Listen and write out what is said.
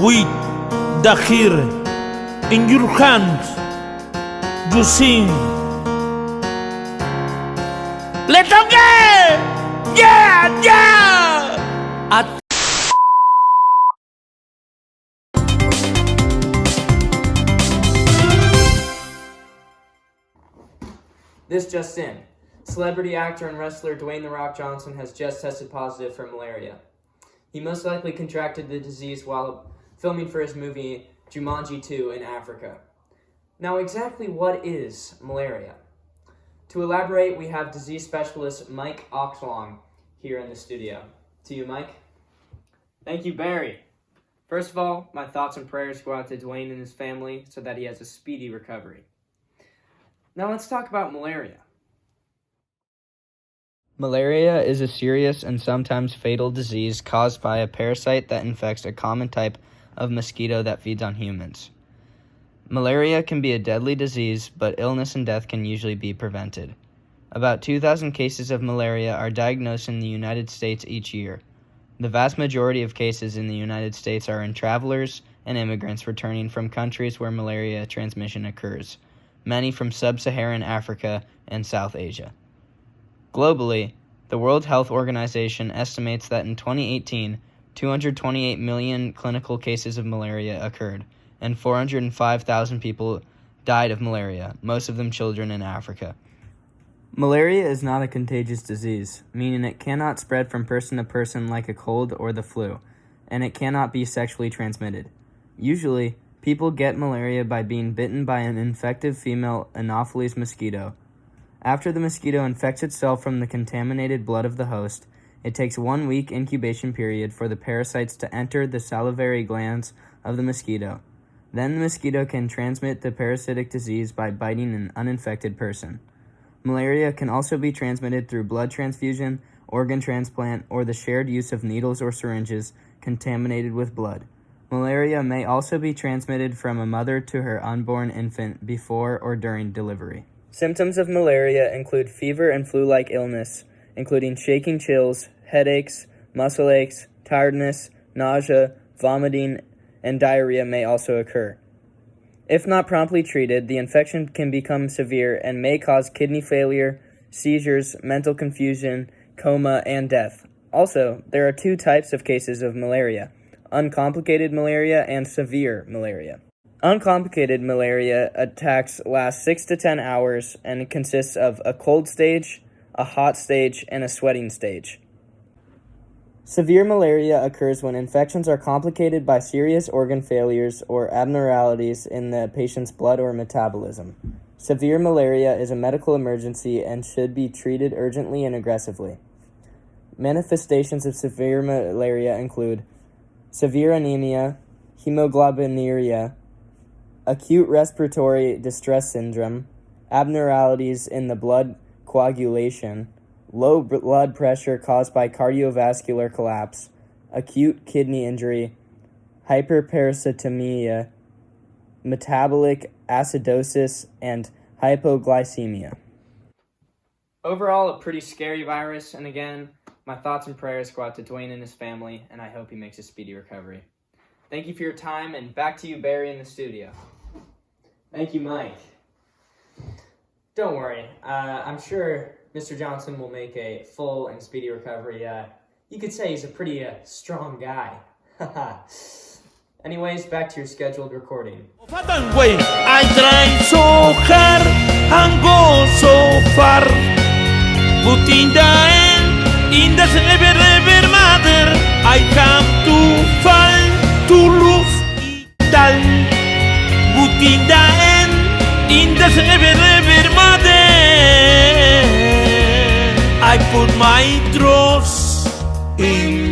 with the hair in your hands, you sing. Let's go! Yeah, yeah! This just in. Celebrity actor and wrestler Dwayne "The Rock" Johnson has just tested positive for malaria. He most likely contracted the disease while filming for his movie Jumanji 2 in Africa. Now, exactly what is malaria? To elaborate, we have disease specialist Mike Oxlong here in the studio. To you, Mike. Thank you, Barry. First of all, my thoughts and prayers go out to Dwayne and his family so that he has a speedy recovery. Now let's talk about malaria. Malaria is a serious and sometimes fatal disease caused by a parasite that infects a common type of mosquito that feeds on humans. Malaria can be a deadly disease, but illness and death can usually be prevented. About 2,000 cases of malaria are diagnosed in the United States each year. The vast majority of cases in the United States are in travelers and immigrants returning from countries where malaria transmission occurs, many from sub-Saharan Africa and South Asia. Globally, the World Health Organization estimates that in 2018, 228 million clinical cases of malaria occurred, and 405,000 people died of malaria, most of them children in Africa. Malaria is not a contagious disease, meaning it cannot spread from person to person like a cold or the flu, and it cannot be sexually transmitted. Usually, people get malaria by being bitten by an infective female Anopheles mosquito. After the mosquito infects itself from the contaminated blood of the host, it takes 1 week incubation period for the parasites to enter the salivary glands of the mosquito. Then the mosquito can transmit the parasitic disease by biting an uninfected person. Malaria can also be transmitted through blood transfusion, organ transplant, or the shared use of needles or syringes contaminated with blood. Malaria may also be transmitted from a mother to her unborn infant before or during delivery. Symptoms of malaria include fever and flu-like illness, including shaking chills, headaches, muscle aches, tiredness, nausea, vomiting, and diarrhea may also occur. If not promptly treated, the infection can become severe and may cause kidney failure, seizures, mental confusion, coma, and death. Also, there are 2 types of cases of malaria: uncomplicated malaria and severe malaria. Uncomplicated malaria attacks last 6 to 10 hours and consists of a cold stage, a hot stage, and a sweating stage. Severe malaria occurs when infections are complicated by serious organ failures or abnormalities in the patient's blood or metabolism. Severe malaria is a medical emergency and should be treated urgently and aggressively. Manifestations of severe malaria include severe anemia, hemoglobinuria, acute respiratory distress syndrome, abnormalities in the blood coagulation, low blood pressure caused by cardiovascular collapse, acute kidney injury, hyperparasitemia, metabolic acidosis, and hypoglycemia. Overall, a pretty scary virus, and again, my thoughts and prayers go out to Dwayne and his family, and I hope he makes a speedy recovery. Thank you for your time, and back to you, Barry, in the studio. Thank you, Mike. Don't worry, I'm sure Mr. Johnson will make a full and speedy recovery. You could say he's a pretty strong guy. Anyways, back to your scheduled recording. I try so hard and go so far, but in the end, it doesn't ever matter. I come to fall, to lose it all, but in the end, it doesn't ever matter. I put my trust in